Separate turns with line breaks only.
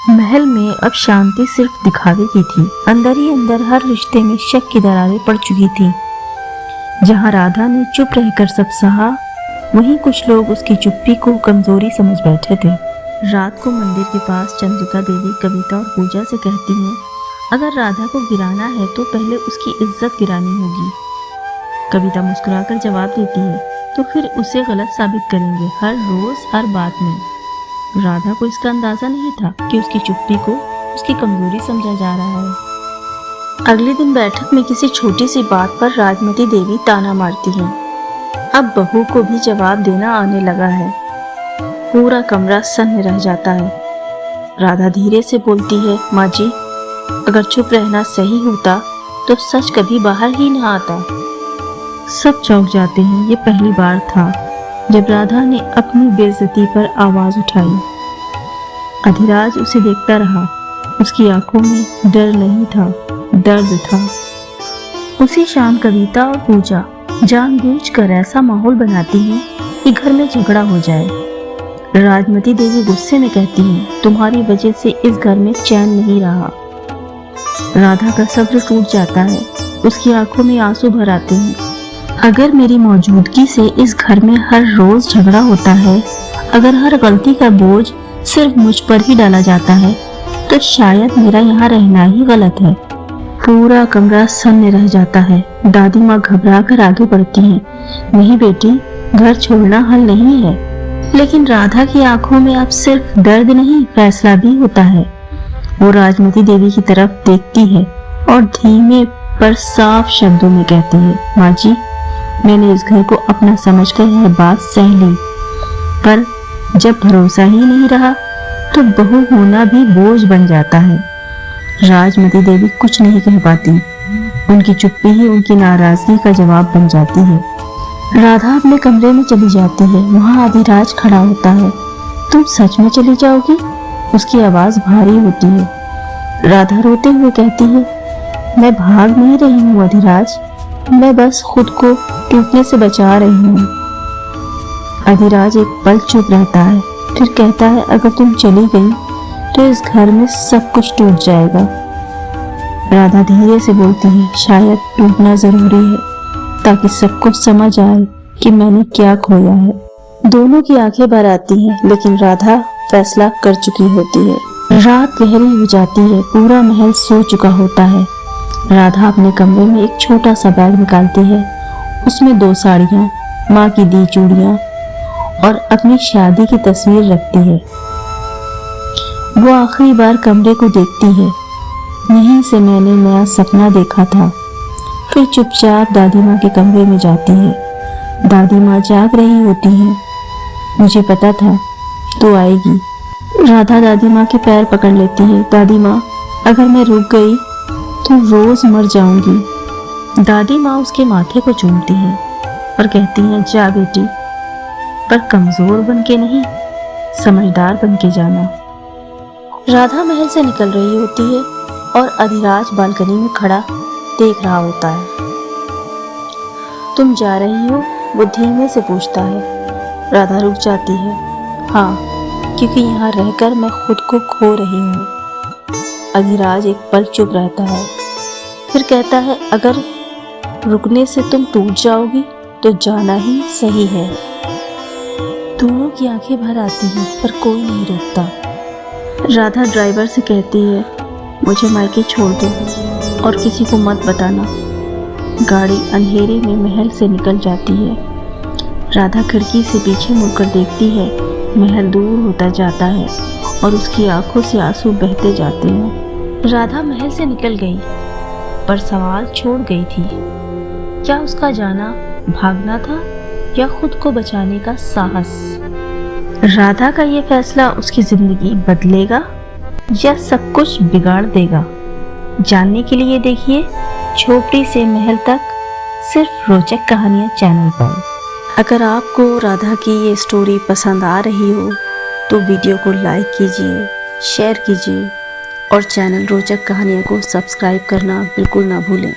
महल में अब शांति सिर्फ दिखावे की थी। अंदर ही अंदर हर रिश्ते में शक की दरारें पड़ चुकी थी। जहां राधा ने चुप रहकर सब सहा, वहीं कुछ लोग उसकी चुप्पी को कमजोरी समझ बैठे थे। रात को मंदिर के पास चंद्रिका देवी कविता और पूजा से कहती हैं, अगर राधा को गिराना है तो पहले उसकी इज्जत गिरानी होगी। कविता मुस्कुराकर जवाब देती है, तो फिर उसे गलत साबित करेंगे, हर रोज हर बात में। राधा को इसका अंदाजा नहीं था कि उसकी चुप्पी को उसकी कमजोरी समझा जा रहा है। अगले दिन बैठक में किसी छोटी सी बात पर राजमती देवी ताना मारती हैं। अब बहू को भी जवाब देना आने लगा है। पूरा कमरा सन्न रह जाता है। राधा धीरे से बोलती है, माँ जी, अगर चुप रहना सही होता तो सच कभी बाहर ही ना आता। सब चौंक जाते हैं। ये पहली बार था जब राधा ने अपनी बेइज्जती पर आवाज उठाई। अधिराज उसे देखता रहा। उसकी आंखों में डर नहीं था, दर्द था। उसी शाम कविता और पूजा जानबूझकर ऐसा माहौल बनाती हैं कि घर में झगड़ा हो जाए। राजमती देवी गुस्से में कहती हैं, तुम्हारी वजह से इस घर में चैन नहीं रहा। राधा का सब्र टूट जाता है। उसकी आंखों में आंसू भर आते हैं। अगर मेरी मौजूदगी से इस घर में हर रोज झगड़ा होता है, अगर हर गलती का बोझ सिर्फ मुझ पर ही डाला जाता है, तो शायद मेरा यहाँ रहना ही गलत है। पूरा कमरा सन्न रह जाता है। दादी माँ घबरा कर आगे बढ़ती हैं, नहीं बेटी, घर छोड़ना हल नहीं है। लेकिन राधा की आंखों में अब सिर्फ दर्द नहीं, फैसला भी होता है। वो राजमती देवी की तरफ देखती है और धीमे पर साफ शब्दों में कहती है, माँ जी, मैंने इस घर को अपना समझकर यह बात सह ली, पर जब भरोसा ही नहीं रहा तो बहू होना भी बोझ बन जाता है। राजमती देवी कुछ नहीं कह पाती। उनकी चुप्पी ही उनकी नाराजगी का जवाब बन जाती है। राधा अपने कमरे में चली जाती है। वहाँ अधिराज खड़ा होता है। तुम सच में चली जाओगी? उसकी आवाज भारी होती है। राधा रोते हुए कहती है, मैं भाग नहीं रही हूँ अधिराज, मैं बस खुद को टूटने से बचा रही हूँ। अधिराज एक पल चुप रहता है, फिर कहता है, अगर तुम चली गई तो इस घर में सब कुछ टूट जाएगा। राधा धीरे से बोलती है, शायद टूटना जरूरी है ताकि सबको समझ आए कि मैंने क्या खोया है। दोनों की आंखें भर आती हैं, लेकिन राधा फैसला कर चुकी होती है। रात गहरी हो जाती है। पूरा महल सो चुका होता है। राधा अपने कमरे में एक छोटा सा बैग निकालती है। उसमें 2 साड़ियाँ, माँ की दी चूड़ियाँ और अपनी शादी की तस्वीर रखती है। वो आखिरी बार कमरे को देखती है। यहीं से मैंने नया सपना देखा था। फिर चुपचाप दादी माँ के कमरे में जाती है। दादी माँ जाग रही होती हैं। मुझे पता था तू आएगी। राधा दादी माँ के पैर पकड़ लेती है। दादी माँ, अगर मैं रुक गई तो रोज मर जाऊंगी। दादी माँ उसके माथे को चूमती है और कहती हैं, जा बेटी, पर कमजोर बन के नहीं, समझदार बन के जाना। राधा महल से निकल रही होती है और अधिराज बालकनी में खड़ा देख रहा होता है। तुम जा रही हो? वो धीमे से पूछता है। राधा रुक जाती है। हाँ, क्योंकि यहाँ रहकर मैं खुद को खो रही हूँ। अधिराज एक पल चुप रहता है, फिर कहता है, अगर रुकने से तुम टूट जाओगी तो जाना ही सही है। दोनों की आंखें भर आती हैं, पर कोई नहीं रोकता। राधा ड्राइवर से कहती है, मुझे मायके छोड़ दो और किसी को मत बताना। गाड़ी अंधेरे में महल से निकल जाती है। राधा खिड़की से पीछे मुड़कर देखती है। महल दूर होता जाता है और उसकी आंखों से आंसू बहते जाते हैं। राधा महल से निकल गई, पर सवाल छोड़ गई थी। क्या उसका जाना भागना था या खुद को बचाने का साहस? राधा का ये फैसला उसकी जिंदगी बदलेगा या सब कुछ बिगाड़ देगा? जानने के लिए देखिए झोपड़ी से महल तक, सिर्फ रोचक कहानियां चैनल पर। अगर आपको राधा की ये स्टोरी पसंद आ रही हो तो वीडियो को लाइक कीजिए, शेयर कीजिए और चैनल रोचक कहानियों को सब्सक्राइब करना बिल्कुल ना भूलें।